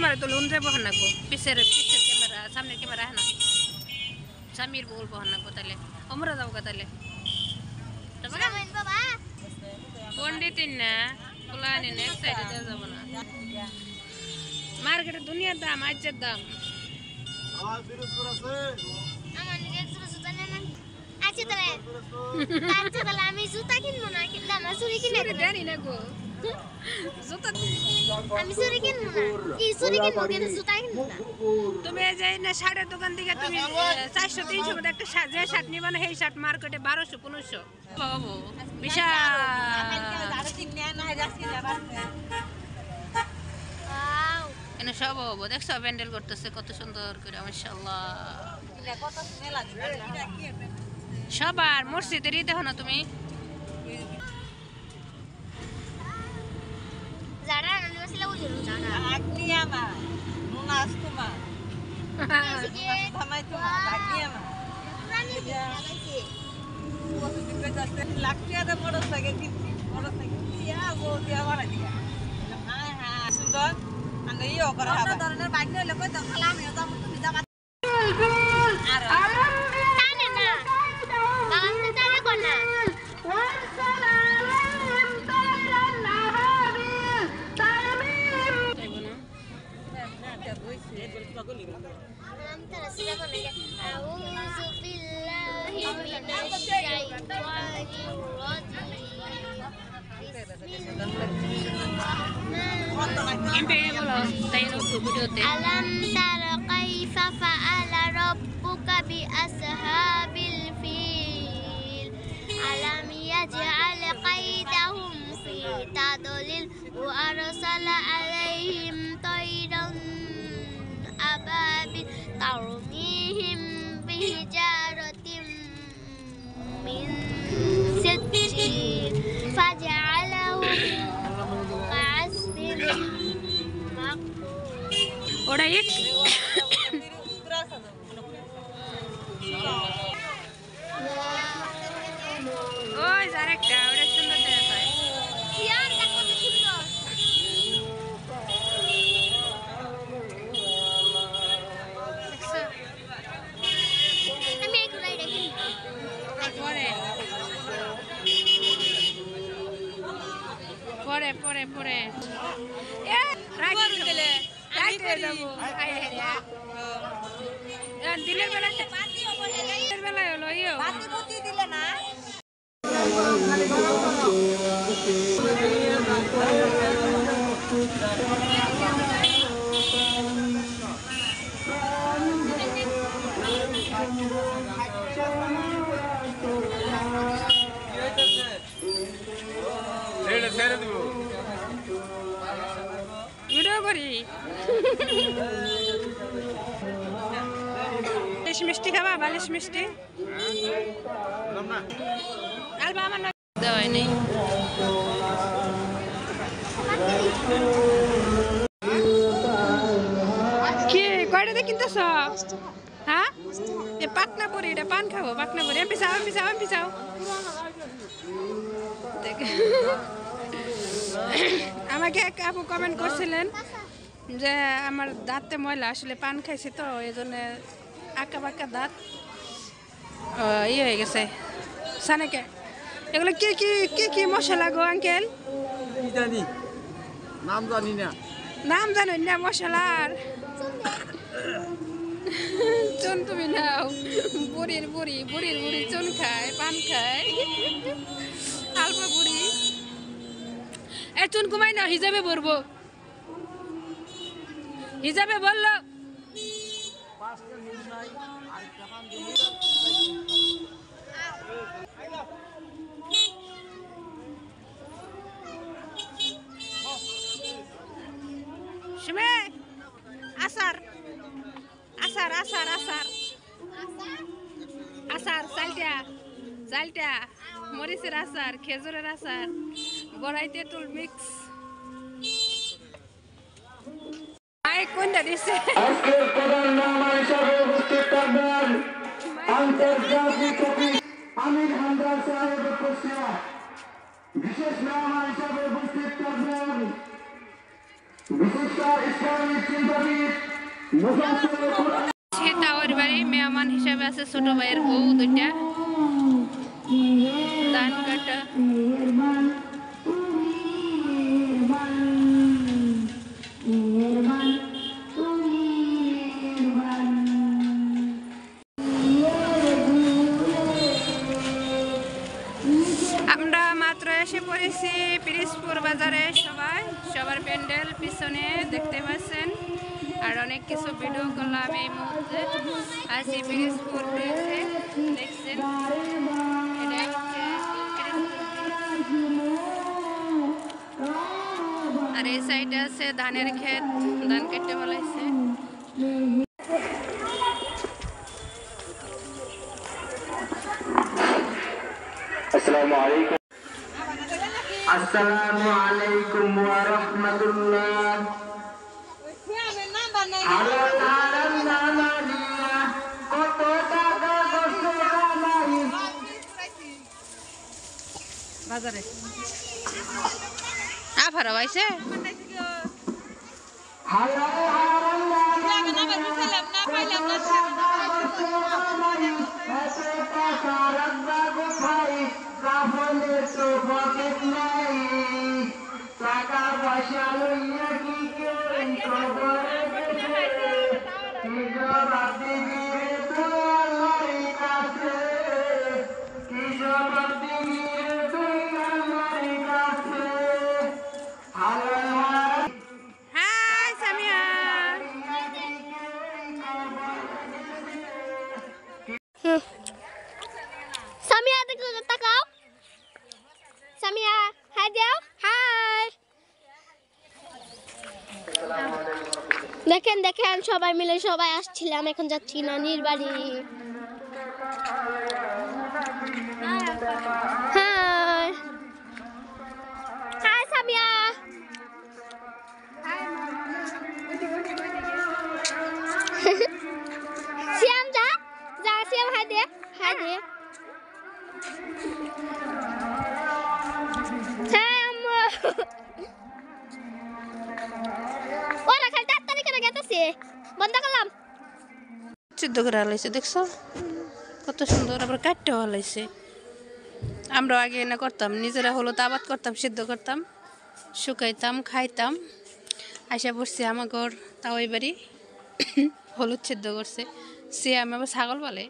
camera তো loan যাবো হানাকো পিছের ক্যামেরা সামনের ক্যামেরা হ্যাঁ না সামির বল বহানাকো তাহলে আমরা যাবো তাহলে পন্ডিত না পোলা নিন এক সাইডে যাবো না মার্কেটে দুনিয়ার দাম আজকের দাম আমি জুতা কিনবো না কিনলাম না চুরি কিনে জানি না গো জুতা আমি চুরি কিনবো না কি চুরি কিনবো কিন্তু জুতা কিনবো না তুমি যাই না শার্টের দোকান থেকে তুমি 400-300 মধ্যে একটা যে শার্ট নিবা না সেই শার্ট মার্কেটে 1200-1500 বাবু বিশাল এনে সব বাবু দেখছো প্যান্ডেল করতেছে কত সুন্দর করে মাশাআল্লাহ সবার মসজিদেরই দেখো না তুমি যারা আনিবাসিলা বুঝলো যারা আগনিয়া মা নুনা আস্তুমা থামাই তো আগনিয়া মা রানী লাগাইছে কত দিবে যাচ্ছে লাখিয়া দে মোটরসাইকেল কিনছি মোটরসাইকেল দিয়া ও দিয়া বাড়া দিয়া হ্যাঁ হ্যাঁ সুন্দর আন্দ ইও করা হবে ধরনের বাইক নিলে কই তো খালা আমিও যাব তুমি যাবা আর টানে না বাগানতে টানে কোন না ألم تر كيف فعل ربك بأصحاب الفيل ألم يجعل كيدهم في تضليل وأرسل عليهم طيرا أبابيل ترميهم بحجارة من سجيل فجعلهم كعصف ওটা এক ওই আরেকটা ওটা সুন্দর দেখা যায় সিয়ারটা কত সুন্দর আমি এগুলাই দেখি পরে পরে পরে এ রাইট দিলে রাইট যাবো আয় হ্যাঁ দিনের বেলা দিনের বেলায় হলো ইয়ো বাতি বুতি দিলে না ছেড়ে দিব ভিডিও করি বালিশ মিষ্টি খাবা বালিশ মিষ্টি আলবা আমার না দেওয়াই নেই কি কয়টাতে কিনতেছ হ্যাঁ এ পাকনা পরি এটা পান খাবো পাকনা পরি এমপি চাও আমাকে এক আপু কমেন্ট করছিলেন যে আমার দাঁতে ময়লা আসলে পান খাইছি তো এই জন্য আঁকা বাঁকা দাঁত ইয়ে হয়ে গেছে সানেকে এগুলো কি কি কি কি মশলা গো আঙ্কেল জানি নাম জানি না নাম জানেন না মশলার চুন তুমি নাও বুড়ির বুড়ি চুন খায় পান খায় আলপা বুড়ি এ চুন কুমাই না হিজাবে বলবো হিজাবে বললো শুনে আসার আসার আসার আসার আসার চালটা মরিচের আচার খেজুরের আচার বড়াই তেঁতুল মিক্স কোনটা দিচ্ছে আজকের প্রধান মেহমান হিসাবে উপস্থিত থাকবেন আন্তর্জাতিক কবি আমির হামদা সাহেব উপস্থিত বিশেষ মেহমান হিসাবে উপস্থিত থাকবেন বিশিষ্ট ইসলামিক চিন্তাবিদ মুফাসসির কুরআন সে তাওয়ার বাড়ি মেহমান হিসাবে আছে ছোট ভাইয়ের বউ দুইটা ধান কাটা আমরা মাত্র এসে পড়েছি পিরিজপুর বাজারে সবার প্যান্ডেল পিছনে দেখতে পাচ্ছেন আর অনেক কিছু ভিডিও করলাম এই মুহূর্তে আছি পিরিজপুর ব্রিজে দেখছেন এটাই হচ্ছে আর এই সাইডে আছে ধানের ক্ষেত ধান কেটে বলাইছে আসসালামু আলাইকুম ওয়া রাহমাতুল্লাহ হালাল হারাম না দিয়া কত টাকা করছে কামাই বাজারে আফারা ভাইছে হালাল হারাম না টাকা পয়সা লইয়া কি কেউ খবরে কি জবাব দিবি রে তুই আল্লাহর কাছে কি জবাব দিবি রে তুই আল্লাহর কাছে হালাল হারাম হাই সামিয়া সামিয়া দেখো তাকাও সামিয়া হাই দাও হাই দেখেন দেখেন সবাই মিলে সবাই আসছিলাম এখন যাচ্ছি নানির বাড়ি হাই হাই সামিয়া সিয়াম যা যা সিয়াম হাই দে হ্যাঁ আম্মু ওরা খালি তাড়াতাড়ি করে গেতেছে বন্ধ করলাম সিদ্ধ করে হালাইছে দেখছো কত সুন্দর আবার কাটতে হালাইছে আমরা আগে না করতাম নিজেরা হলো আবাদ করতাম সিদ্ধ করতাম শুকাইতাম খাইতাম আশা পড়ছি আমার ঘর তাও বাড়ি হলুদ সিদ্ধ করছে সে আমি আবার ছাগল বলে